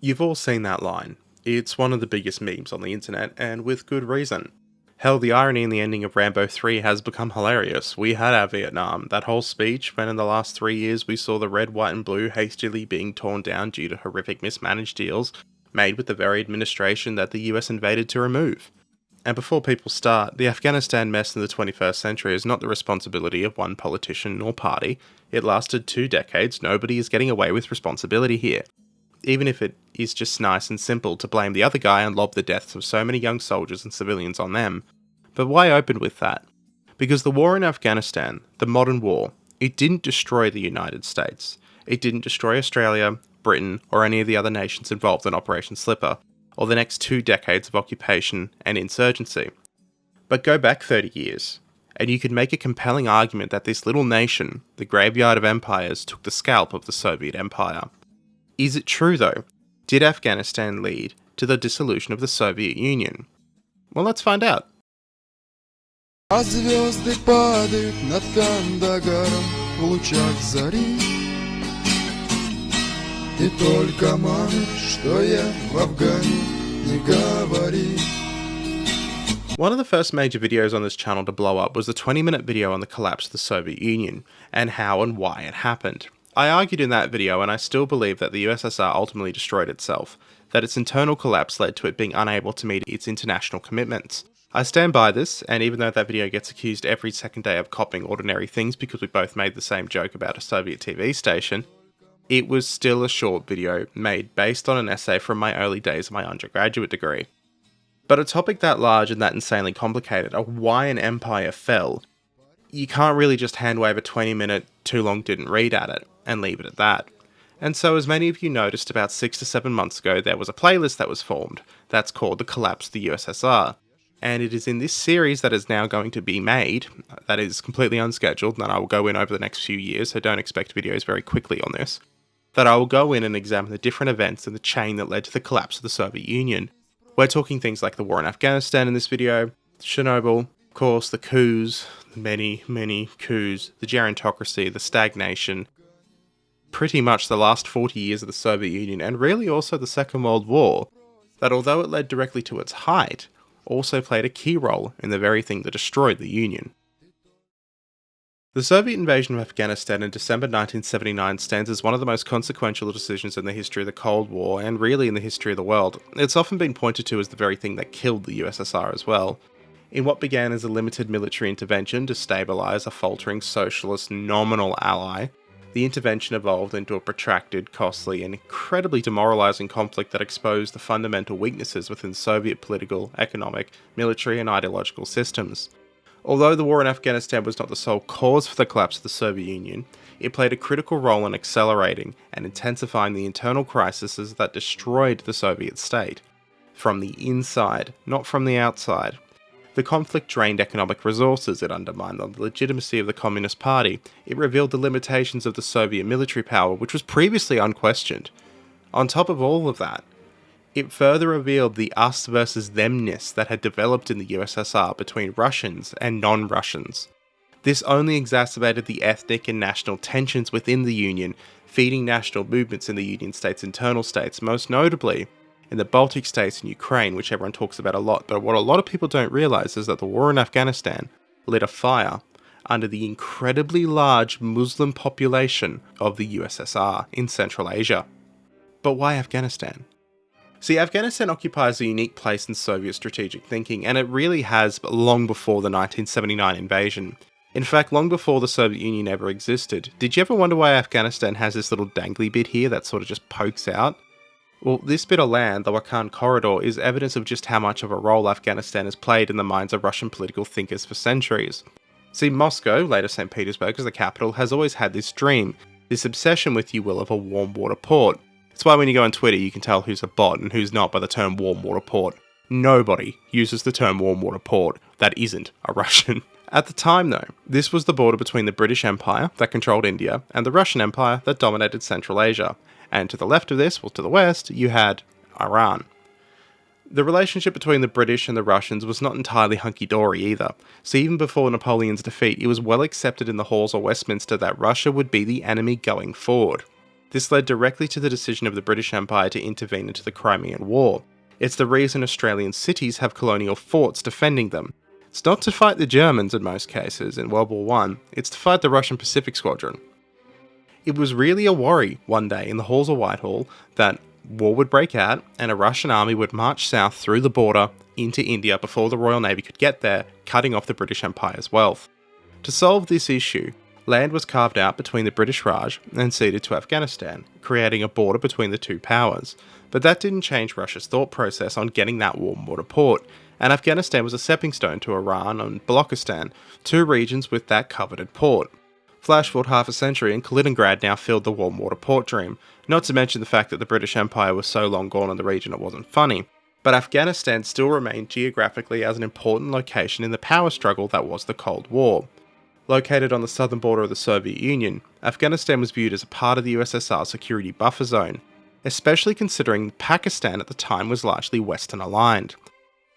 You've all seen that line. It's one of the biggest memes on the internet, and with good reason. Hell, the irony in the ending of Rambo 3 has become hilarious. We had our Vietnam, that whole speech, when in the last 3 years we saw the red, white and blue hastily being torn down due to horrific mismanaged deals made with the very administration that the US invaded to remove. And before people start, the Afghanistan mess in the 21st century is not the responsibility of one politician or party. It lasted 2 decades, nobody is getting away with responsibility here. Even if it is just nice and simple to blame the other guy and lob the deaths of so many young soldiers and civilians on them. But why open with that? Because the war in Afghanistan, the modern war, it didn't destroy the United States. It didn't destroy Australia, Britain, or any of the other nations involved in Operation Slipper, or the next 2 decades of occupation and insurgency. But go back 30 years, and you could make a compelling argument that this little nation, the graveyard of empires, took the scalp of the Soviet Empire. Is it true though? Did Afghanistan lead to the dissolution of the Soviet Union? Well, let's find out. А звезды падают над Кандагаром в лучах зари. И только маме, что я в Афгане, не говори. One of the first major videos on this channel to blow up was the 20-minute video on the collapse of the Soviet Union, and how and why it happened. I argued in that video, and I still believe that the USSR ultimately destroyed itself, that its internal collapse led to it being unable to meet its international commitments. I stand by this, and even though that video gets accused every second day of copying ordinary things because we both made the same joke about a Soviet TV station, it was still a short video made based on an essay from my early days of my undergraduate degree. But a topic that large and that insanely complicated, of why an empire fell, you can't really just handwave a 20-minute too long didn't read at it and leave it at that. And so, as many of you noticed, about 6 to 7 months ago there was a playlist that was formed that's called The Collapse of the USSR. And it is in this series that is now going to be made, that is completely unscheduled, and I will go in over the next few years, so don't expect videos very quickly on this, that I will go in and examine the different events in the chain that led to the collapse of the Soviet Union. We're talking things like the war in Afghanistan in this video, Chernobyl, of course, the coups, the many coups, the gerontocracy, the stagnation, pretty much the last 40 years of the Soviet Union, and really also the Second World War, that although it led directly to its height, also played a key role in the very thing that destroyed the Union. The Soviet invasion of Afghanistan in December 1979 stands as one of the most consequential decisions in the history of the Cold War, and really in the history of the world. It's often been pointed to as the very thing that killed the USSR as well. In what began as a limited military intervention to stabilise a faltering socialist nominal ally, the intervention evolved into a protracted, costly, and incredibly demoralising conflict that exposed the fundamental weaknesses within Soviet political, economic, military, and ideological systems. Although the war in Afghanistan was not the sole cause for the collapse of the Soviet Union, it played a critical role in accelerating and intensifying the internal crises that destroyed the Soviet state. From the inside, not from the outside. The conflict drained economic resources, it undermined the legitimacy of the Communist Party, it revealed the limitations of the Soviet military power, which was previously unquestioned. On top of all of that, it further revealed the us versus themness that had developed in the USSR between Russians and non-Russians. This only exacerbated the ethnic and national tensions within the Union, feeding national movements in the Union states' internal states, most notably in the Baltic states and Ukraine, which everyone talks about a lot, but what a lot of people don't realise is that the war in Afghanistan lit a fire under the incredibly large Muslim population of the USSR in Central Asia. But why Afghanistan? See, Afghanistan occupies a unique place in Soviet strategic thinking, and it really has long before the 1979 invasion. In fact, long before the Soviet Union ever existed. Did you ever wonder why Afghanistan has this little dangly bit here that sort of just pokes out? Well, this bit of land, the Wakhan Corridor, is evidence of just how much of a role Afghanistan has played in the minds of Russian political thinkers for centuries. See, Moscow, later St. Petersburg as the capital, has always had this dream, this obsession, if you will, of a warm water port. It's why when you go on Twitter you can tell who's a bot and who's not by the term warm water port. Nobody uses the term warm water port that isn't a Russian. At the time though, this was the border between the British Empire that controlled India and the Russian Empire that dominated Central Asia. And to the left of this, well to the west, you had Iran. The relationship between the British and the Russians was not entirely hunky-dory either, so even before Napoleon's defeat, it was well accepted in the halls of Westminster that Russia would be the enemy going forward. This led directly to the decision of the British Empire to intervene into the Crimean War. It's the reason Australian cities have colonial forts defending them. It's not to fight the Germans in most cases in World War I, it's to fight the Russian Pacific Squadron. It was really a worry one day in the halls of Whitehall that war would break out and a Russian army would march south through the border into India before the Royal Navy could get there, cutting off the British Empire's wealth. To solve this issue, land was carved out between the British Raj and ceded to Afghanistan, creating a border between the two powers. But that didn't change Russia's thought process on getting that warm water port, and Afghanistan was a stepping stone to Iran and Balochistan, two regions with that coveted port. Flash forward half a century and Kaliningrad now filled the warm water port dream, not to mention the fact that the British Empire was so long gone in the region it wasn't funny. But Afghanistan still remained geographically as an important location in the power struggle that was the Cold War. Located on the southern border of the Soviet Union, Afghanistan was viewed as a part of the USSR security buffer zone, especially considering Pakistan at the time was largely Western aligned.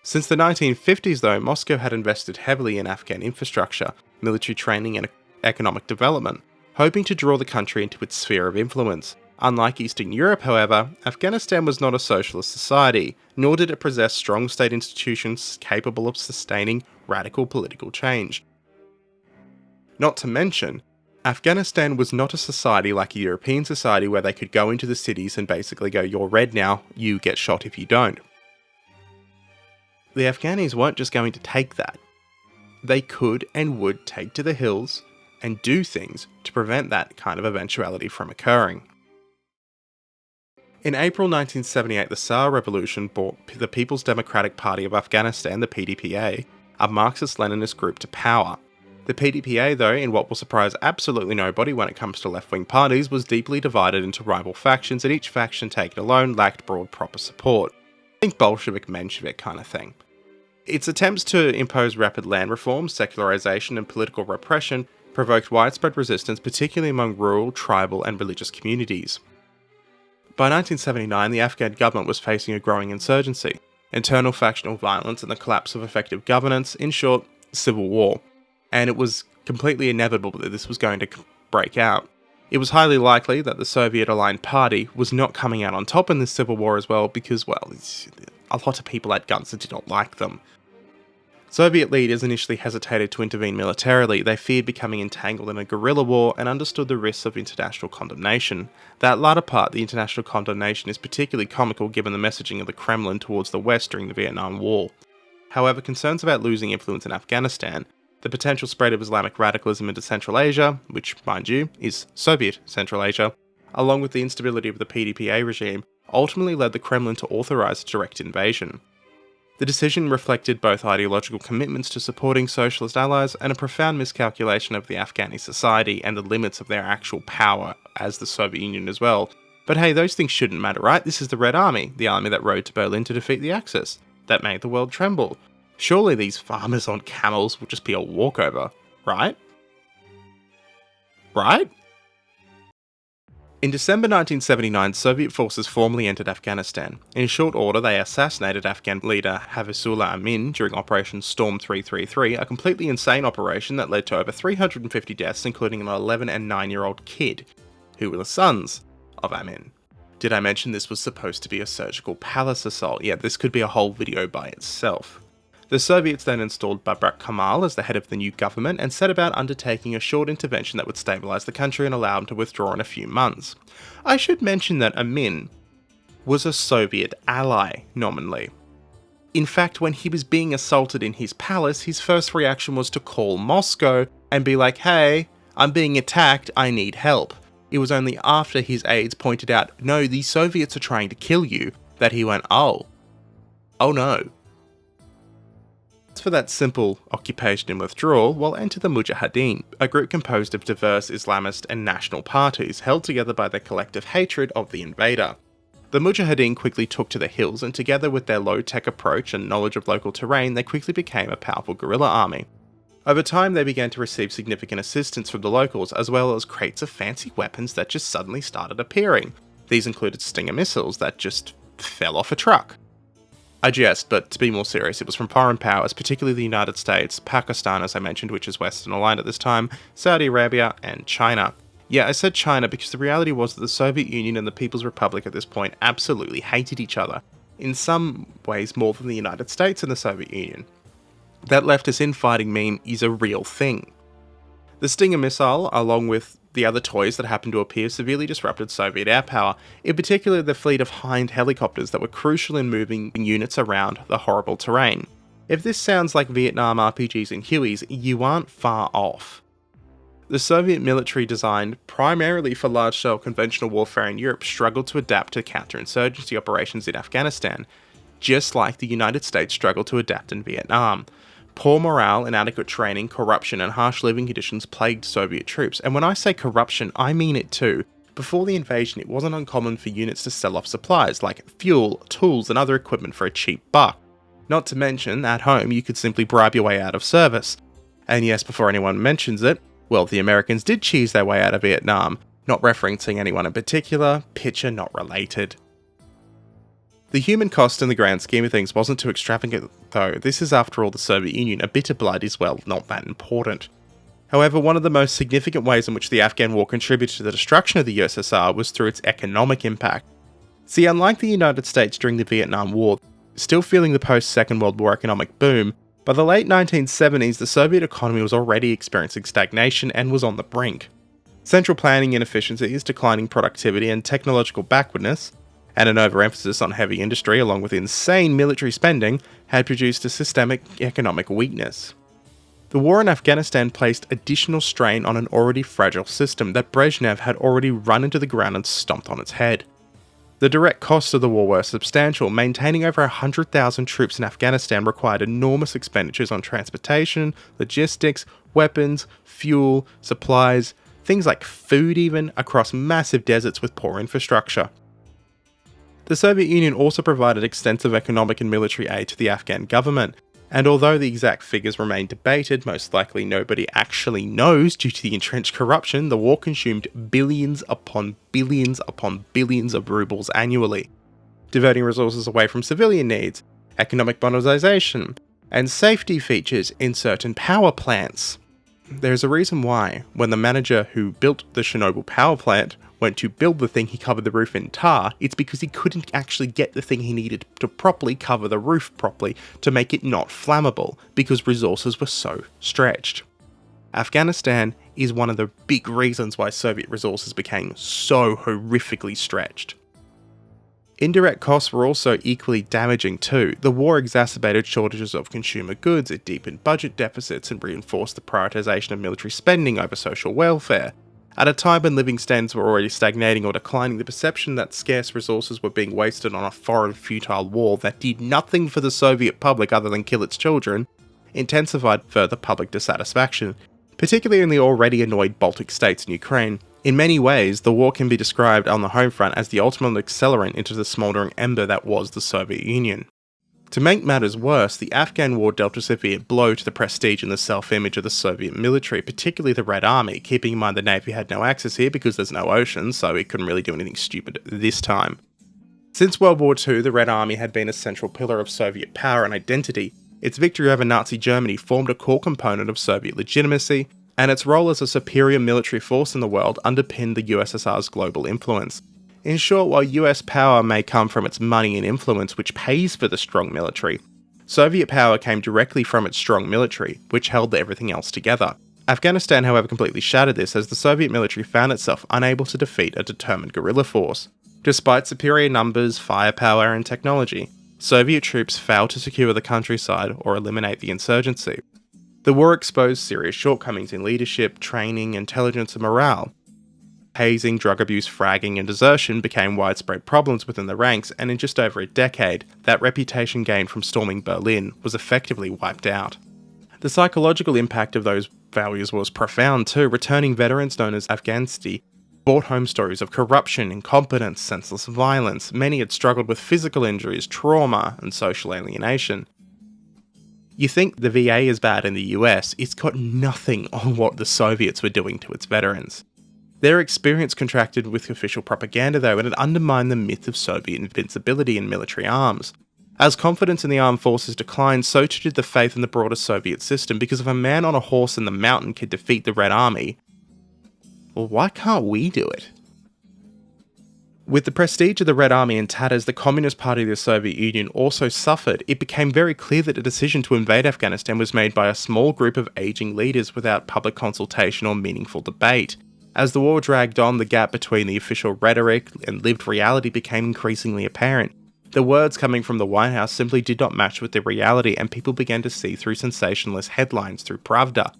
Since the 1950s though, Moscow had invested heavily in Afghan infrastructure, military training and economic development, hoping to draw the country into its sphere of influence. Unlike Eastern Europe, however, Afghanistan was not a socialist society, nor did it possess strong state institutions capable of sustaining radical political change. Not to mention, Afghanistan was not a society like a European society where they could go into the cities and basically go, "You're red now, you get shot if you don't." The Afghanis weren't just going to take that. They could and would take to the hills and do things to prevent that kind of eventuality from occurring. In April 1978, the Tsar Revolution brought the People's Democratic Party of Afghanistan, the PDPA, a Marxist Leninist group, to power. The PDPA, though, in what will surprise absolutely nobody when it comes to left-wing parties, was deeply divided into rival factions, and each faction taken alone lacked broad proper support. Think Bolshevik-Menshevik kind of thing. Its attempts to impose rapid land reforms, secularization, and political repression provoked widespread resistance, particularly among rural, tribal, and religious communities. By 1979, the Afghan government was facing a growing insurgency, internal factional violence, and the collapse of effective governance, in short, civil war. And it was completely inevitable that this was going to break out. It was highly likely that the Soviet-aligned party was not coming out on top in this civil war as well because, well, a lot of people had guns and did not like them. Soviet leaders initially hesitated to intervene militarily. They feared becoming entangled in a guerrilla war and understood the risks of international condemnation. That latter part, the international condemnation, is particularly comical given the messaging of the Kremlin towards the West during the Vietnam War. However, concerns about losing influence in Afghanistan, the potential spread of Islamic radicalism into Central Asia, which, mind you, is Soviet Central Asia, along with the instability of the PDPA regime, ultimately led the Kremlin to authorize a direct invasion. The decision reflected both ideological commitments to supporting socialist allies and a profound miscalculation of the Afghani society and the limits of their actual power as the Soviet Union as well. But hey, those things shouldn't matter, right? This is the Red Army, the army that rode to Berlin to defeat the Axis, that made the world tremble. Surely these farmers on camels will just be a walkover, right? Right? In December 1979, Soviet forces formally entered Afghanistan. In short order, they assassinated Afghan leader Hafizullah Amin during Operation Storm 333, a completely insane operation that led to over 350 deaths, including an 11 and 9-year-old kid, who were the sons of Amin. Did I mention this was supposed to be a surgical palace assault? Yeah, this could be a whole video by itself. The Soviets then installed Babrak Kemal as the head of the new government and set about undertaking a short intervention that would stabilise the country and allow him to withdraw in a few months. I should mention that Amin was a Soviet ally, nominally. In fact, when he was being assaulted in his palace, his first reaction was to call Moscow and be like, "Hey, I'm being attacked, I need help." It was only after his aides pointed out, "No, the Soviets are trying to kill you," that he went, oh no. For that simple occupation and withdrawal, we'll enter the Mujahideen, a group composed of diverse Islamist and national parties held together by their collective hatred of the invader. The Mujahideen quickly took to the hills, and together with their low-tech approach and knowledge of local terrain, they quickly became a powerful guerrilla army. Over time, they began to receive significant assistance from the locals, as well as crates of fancy weapons that just suddenly started appearing. These included Stinger missiles that just fell off a truck. I jest, but to be more serious, it was from foreign powers, particularly the United States, Pakistan, as I mentioned, which is Western aligned at this time, Saudi Arabia, and China. Yeah, I said China because the reality was that the Soviet Union and the People's Republic at this point absolutely hated each other, in some ways more than the United States and the Soviet Union. That leftist infighting meme is a real thing. The Stinger missile, along with the other toys that happened to appear, severely disrupted Soviet air power, in particular the fleet of Hind helicopters that were crucial in moving units around the horrible terrain. If this sounds like Vietnam RPGs and Hueys, you aren't far off. The Soviet military, designed primarily for large-scale conventional warfare in Europe, struggled to adapt to counterinsurgency operations in Afghanistan, just like the United States struggled to adapt in Vietnam. Poor morale, inadequate training, corruption, and harsh living conditions plagued Soviet troops, and when I say corruption, I mean it too. Before the invasion, it wasn't uncommon for units to sell off supplies like fuel, tools, and other equipment for a cheap buck. Not to mention, at home, you could simply bribe your way out of service. And yes, before anyone mentions it, well, the Americans did cheese their way out of Vietnam, not referencing anyone in particular, picture not related. The human cost in the grand scheme of things wasn't too extravagant though. This is after all the Soviet Union. A bit of blood is, well, not that important. However, one of the most significant ways in which the Afghan war contributed to the destruction of the USSR was through its economic impact. See, unlike the United States during the Vietnam War, still feeling the post-Second World War economic boom, by the late 1970s the Soviet economy was already experiencing stagnation and was on the brink. Central planning inefficiencies, declining productivity and technological backwardness, and an overemphasis on heavy industry along with insane military spending, had produced a systemic economic weakness. The war in Afghanistan placed additional strain on an already fragile system that Brezhnev had already run into the ground and stomped on its head. The direct costs of the war were substantial. Maintaining over 100,000 troops in Afghanistan required enormous expenditures on transportation, logistics, weapons, fuel, supplies, things like food even, across massive deserts with poor infrastructure. The Soviet Union also provided extensive economic and military aid to the Afghan government, and although the exact figures remain debated, most likely nobody actually knows due to the entrenched corruption, the war consumed billions upon billions upon billions of rubles annually, diverting resources away from civilian needs, economic modernization, and safety features in certain power plants. There's a reason why, when the manager who built the Chernobyl power plant went to build the thing, he covered the roof in tar. It's because he couldn't actually get the thing he needed to properly cover the roof properly to make it not flammable, because resources were so stretched. Afghanistan is one of the big reasons why Soviet resources became so horrifically stretched. Indirect costs were also equally damaging too. The war exacerbated shortages of consumer goods, it deepened budget deficits, and reinforced the prioritisation of military spending over social welfare. At a time when living standards were already stagnating or declining, the perception that scarce resources were being wasted on a foreign futile war that did nothing for the Soviet public other than kill its children intensified further public dissatisfaction, particularly in the already annoyed Baltic states and Ukraine. In many ways, the war can be described on the home front as the ultimate accelerant into the smouldering ember that was the Soviet Union. To make matters worse, the Afghan war dealt a severe blow to the prestige and the self-image of the Soviet military, particularly the Red Army, keeping in mind the Navy had no access here because there's no ocean, so it couldn't really do anything stupid this time. Since World War II, the Red Army had been a central pillar of Soviet power and identity. Its victory over Nazi Germany formed a core component of Soviet legitimacy, and its role as a superior military force in the world underpinned the USSR's global influence. In short, while US power may come from its money and influence, which pays for the strong military, Soviet power came directly from its strong military, which held everything else together. Afghanistan, however, completely shattered this, as the Soviet military found itself unable to defeat a determined guerrilla force. Despite superior numbers, firepower, and technology, Soviet troops failed to secure the countryside or eliminate the insurgency. The war exposed serious shortcomings in leadership, training, intelligence, and morale. Hazing, drug abuse, fragging, and desertion became widespread problems within the ranks, and in just over a decade, that reputation gained from storming Berlin was effectively wiped out. The psychological impact of those failures was profound too. Returning veterans known as Afghanistan brought home stories of corruption, incompetence, senseless violence. Many had struggled with physical injuries, trauma, and social alienation. You think the VA is bad in the US, it's got nothing on what the Soviets were doing to its veterans. Their experience contracted with official propaganda though, and it undermined the myth of Soviet invincibility in military arms. As confidence in the armed forces declined, so too did the faith in the broader Soviet system, because if a man on a horse in the mountain could defeat the Red Army, Well, why can't we do it? With the prestige of the Red Army in tatters, the Communist Party of the Soviet Union also suffered. It became very clear that the decision to invade Afghanistan was made by a small group of aging leaders without public consultation or meaningful debate. As the war dragged on, the gap between the official rhetoric and lived reality became increasingly apparent. The words coming from the White House simply did not match with the reality, and people began to see through sensationalist headlines through Pravda.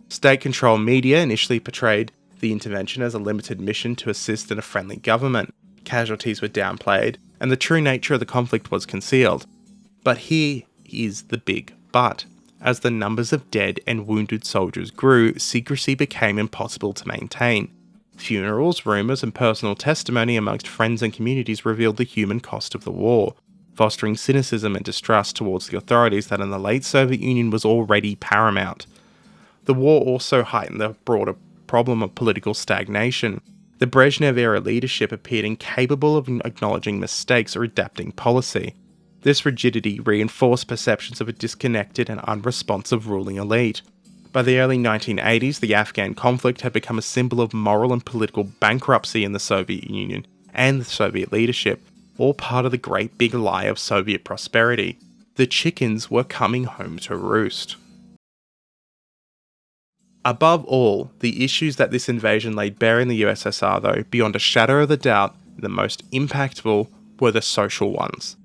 State-controlled media initially portrayed the intervention as a limited mission to assist in a friendly government. Casualties were downplayed, and the true nature of the conflict was concealed. But here is the big but. As the numbers of dead and wounded soldiers grew, secrecy became impossible to maintain. Funerals, rumours, and personal testimony amongst friends and communities revealed the human cost of the war, fostering cynicism and distrust towards the authorities that in the late Soviet Union was already paramount. The war also heightened the broader problem of political stagnation. The Brezhnev-era leadership appeared incapable of acknowledging mistakes or adapting policy. This rigidity reinforced perceptions of a disconnected and unresponsive ruling elite. By the early 1980s, the Afghan conflict had become a symbol of moral and political bankruptcy in the Soviet Union and the Soviet leadership, all part of the great big lie of Soviet prosperity. The chickens were coming home to roost. Above all, the issues that this invasion laid bare in the USSR, though, beyond a shadow of a doubt, the most impactful were the social ones.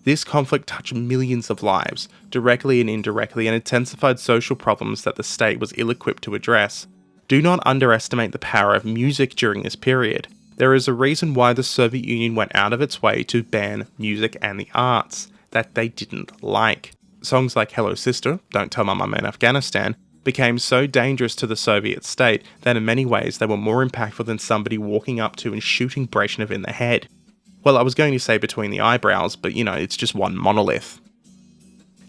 This conflict touched millions of lives, directly and indirectly, and intensified social problems that the state was ill-equipped to address. Do not underestimate the power of music during this period. There is a reason why the Soviet Union went out of its way to ban music and the arts that they didn't like. Songs like Hello Sister, Don't Tell Mum I'm in Afghanistan, became so dangerous to the Soviet state that in many ways they were more impactful than somebody walking up to and shooting Brezhnev in the head. Well, I was going to say between the eyebrows, but it's just one monolith.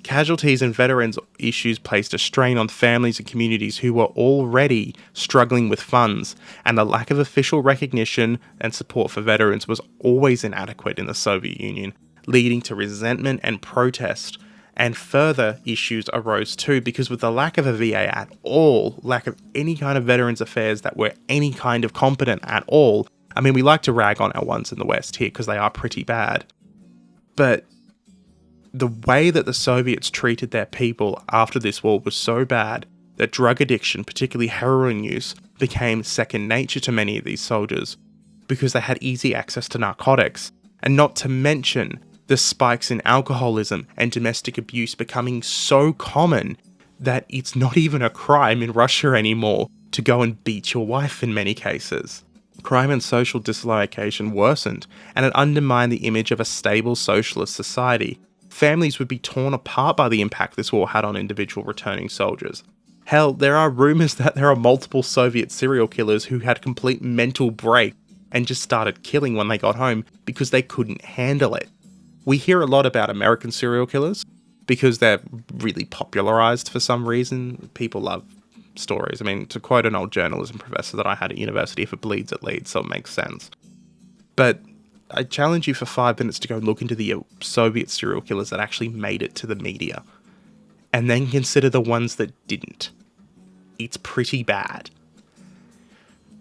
Casualties and veterans issues placed a strain on families and communities who were already struggling with funds, and the lack of official recognition and support for veterans was always inadequate in the Soviet Union, leading to resentment and protest. And further issues arose too, because with the lack of a VA at all, lack of any kind of veterans affairs that were any kind of competent at all, I mean, we like to rag on our ones in the West here because they are pretty bad. But the way that the Soviets treated their people after this war was so bad that drug addiction, particularly heroin use, became second nature to many of these soldiers because they had easy access to narcotics. And not to mention the spikes in alcoholism and domestic abuse becoming so common that it's not even a crime in Russia anymore to go and beat your wife in many cases. Crime and social dislocation worsened, and it undermined the image of a stable socialist society. Families would be torn apart by the impact this war had on individual returning soldiers. Hell, there are rumours that there are multiple Soviet serial killers who had complete mental break and just started killing when they got home because they couldn't handle it. We hear a lot about American serial killers because they're really popularized for some reason. People love stories. I mean, to quote an old journalism professor that I had at university, if it bleeds, it leads, so it makes sense. But I challenge you for 5 minutes to go look into the Soviet serial killers that actually made it to the media, and then consider the ones that didn't. It's pretty bad.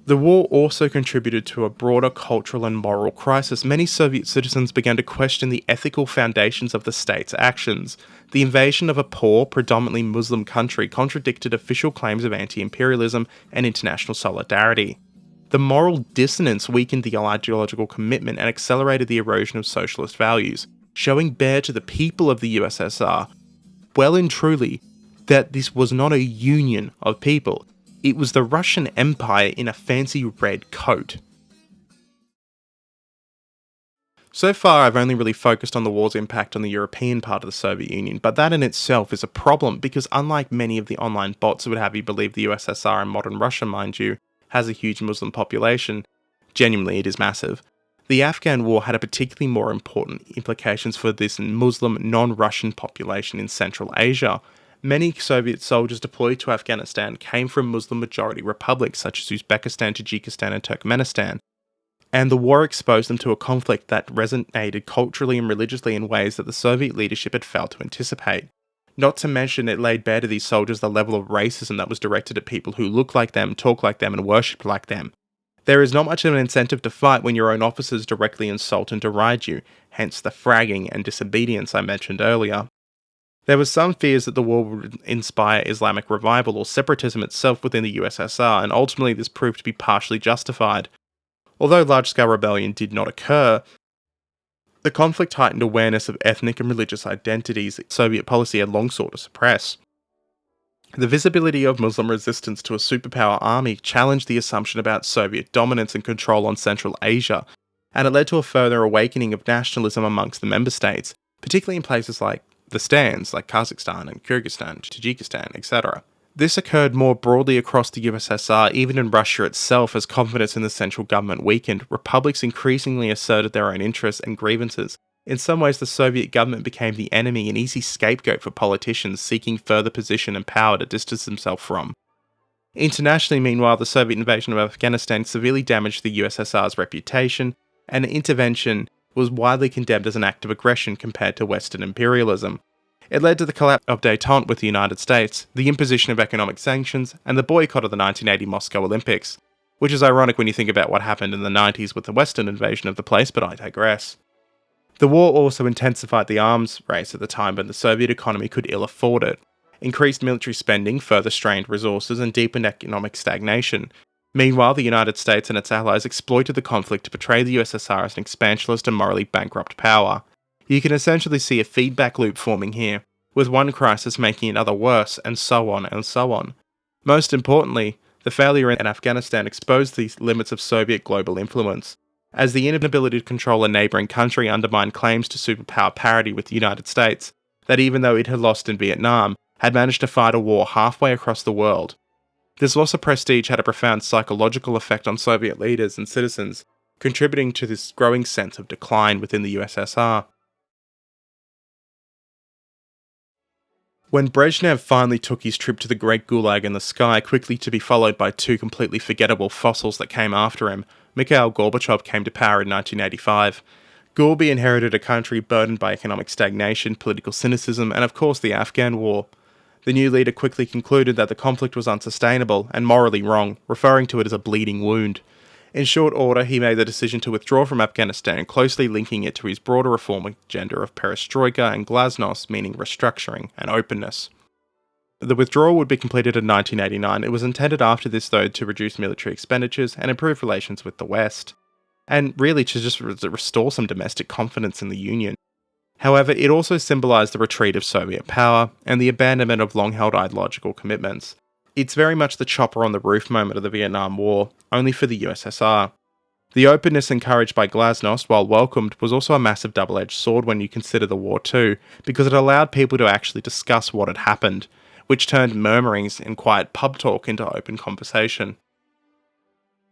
The war also contributed to a broader cultural and moral crisis. Many Soviet citizens began to question the ethical foundations of the state's actions. The invasion of a poor, predominantly Muslim country contradicted official claims of anti-imperialism and international solidarity. The moral dissonance weakened the ideological commitment and accelerated the erosion of socialist values, showing bare to the people of the USSR, well and truly, that this was not a union of people. It was the Russian Empire in a fancy red coat. So far, I've only really focused on the war's impact on the European part of the Soviet Union, but that in itself is a problem because unlike many of the online bots that would have you believe the USSR and modern Russia, mind you, has a huge Muslim population, genuinely it is massive, the Afghan war had a particularly more important implications for this Muslim non-Russian population in Central Asia. Many Soviet soldiers deployed to Afghanistan came from Muslim-majority republics such as Uzbekistan, Tajikistan and Turkmenistan, and the war exposed them to a conflict that resonated culturally and religiously in ways that the Soviet leadership had failed to anticipate. Not to mention it laid bare to these soldiers the level of racism that was directed at people who look like them, talk like them, and worship like them. There is not much of an incentive to fight when your own officers directly insult and deride you, hence the fragging and disobedience I mentioned earlier. There was some fears that the war would inspire Islamic revival or separatism itself within the USSR, and ultimately this proved to be partially justified. Although large-scale rebellion did not occur, the conflict heightened awareness of ethnic and religious identities that Soviet policy had long sought to suppress. The visibility of Muslim resistance to a superpower army challenged the assumption about Soviet dominance and control on Central Asia, and it led to a further awakening of nationalism amongst the member states, particularly in places like the stands, like Kazakhstan and Kyrgyzstan, Tajikistan, etc. This occurred more broadly across the USSR, even in Russia itself, as confidence in the central government weakened. Republics increasingly asserted their own interests and grievances. In some ways, the Soviet government became the enemy, an easy scapegoat for politicians seeking further position and power to distance themselves from. Internationally, meanwhile, the Soviet invasion of Afghanistan severely damaged the USSR's reputation, and intervention was widely condemned as an act of aggression compared to Western imperialism. It led to the collapse of détente with the United States, the imposition of economic sanctions, and the boycott of the 1980 Moscow Olympics, which is ironic when you think about what happened in the 90s with the Western invasion of the place, but I digress. The war also intensified the arms race at the time when the Soviet economy could ill afford it. Increased military spending further strained resources and deepened economic stagnation. Meanwhile, the United States and its allies exploited the conflict to portray the USSR as an expansionist and morally bankrupt power. You can essentially see a feedback loop forming here, with one crisis making another worse, and so on and so on. Most importantly, the failure in Afghanistan exposed the limits of Soviet global influence, as the inability to control a neighbouring country undermined claims to superpower parity with the United States, that even though it had lost in Vietnam, had managed to fight a war halfway across the world. This loss of prestige had a profound psychological effect on Soviet leaders and citizens, contributing to this growing sense of decline within the USSR. When Brezhnev finally took his trip to the Great Gulag in the sky, quickly to be followed by two completely forgettable fossils that came after him, Mikhail Gorbachev came to power in 1985. Gorby inherited a country burdened by economic stagnation, political cynicism, and of course the Afghan war. The new leader quickly concluded that the conflict was unsustainable and morally wrong, referring to it as a bleeding wound. In short order, he made the decision to withdraw from Afghanistan, closely linking it to his broader reform agenda of perestroika and glasnost, meaning restructuring and openness. The withdrawal would be completed in 1989. It was intended after this, though, to reduce military expenditures and improve relations with the West, and really to just restore some domestic confidence in the Union. However, it also symbolised the retreat of Soviet power and the abandonment of long-held ideological commitments. It's very much the chopper on the roof moment of the Vietnam War, only for the USSR. The openness encouraged by glasnost, while welcomed, was also a massive double-edged sword when you consider the war too, because it allowed people to actually discuss what had happened, which turned murmurings and quiet pub talk into open conversation.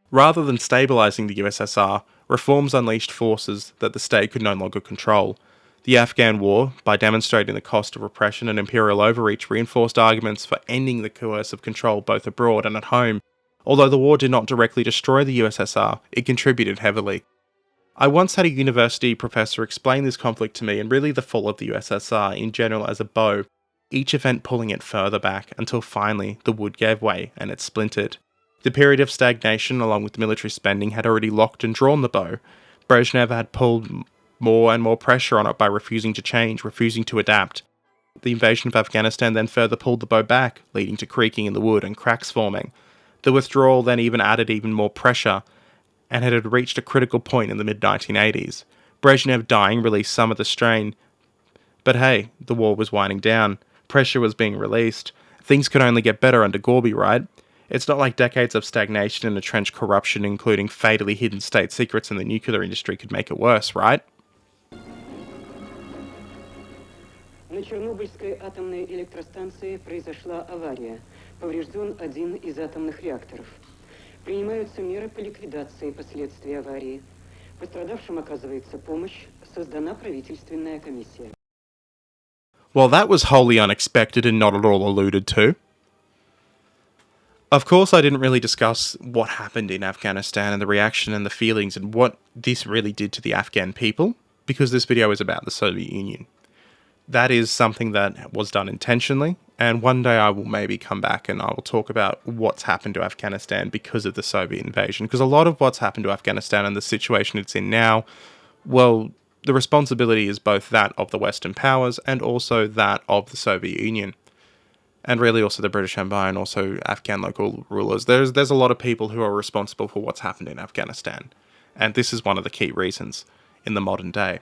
Rather than stabilising the USSR, reforms unleashed forces that the state could no longer control. The Afghan war, by demonstrating the cost of repression and imperial overreach, reinforced arguments for ending the coercive control both abroad and at home. Although the war did not directly destroy the USSR, it contributed heavily. I once had a university professor explain this conflict to me and really the fall of the USSR in general as a bow, each event pulling it further back until finally the wood gave way and it splintered. The period of stagnation along with military spending had already locked and drawn the bow. Brezhnev had pulled more and more pressure on it by refusing to change, refusing to adapt. The invasion of Afghanistan then further pulled the bow back, leading to creaking in the wood and cracks forming. The withdrawal then added even more pressure, and it had reached a critical point in the mid-1980s. Brezhnev dying released some of the strain, but hey, the war was winding down. Pressure was being released. Things could only get better under Gorby, right? It's not like decades of stagnation and entrenched corruption, including fatally hidden state secrets in the nuclear industry, could make it worse, right? На Чернобыльской атомной электростанции произошла авария. Поврежден один из атомных реакторов. Принимаются меры по ликвидации последствий аварии. Пострадавшим оказывается помощь. Создана правительственная комиссия. Well, that was wholly unexpected and not at all alluded to. Of course, I didn't really discuss what happened in Afghanistan and the reaction and the feelings and what this really did to the Afghan people, because this video is about the Soviet Union. that is something that was done intentionally, and one day I will maybe come back and I will talk about what's happened to Afghanistan because of the Soviet invasion, because a lot of what's happened to Afghanistan and the situation it's in now, well, the responsibility is both that of the Western powers and also that of the Soviet Union. And really also the British Empire and also Afghan local rulers. There's a lot of people who are responsible for what's happened in Afghanistan. And this is one of the key reasons in the modern day.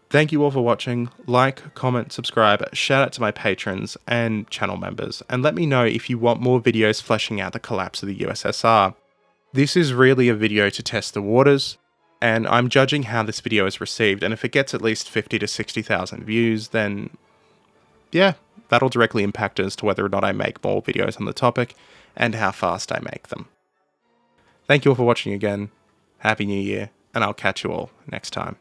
Thank you all for watching. Like, comment, subscribe, shout out to my patrons and channel members, and let me know if you want more videos fleshing out the collapse of the USSR. This is really a video to test the waters, and I'm judging how this video is received, and if it gets at least 50 to 60,000 views, then yeah, that'll directly impact as to whether or not I make more videos on the topic, and how fast I make them. Thank you all for watching again, Happy New Year, and I'll catch you all next time.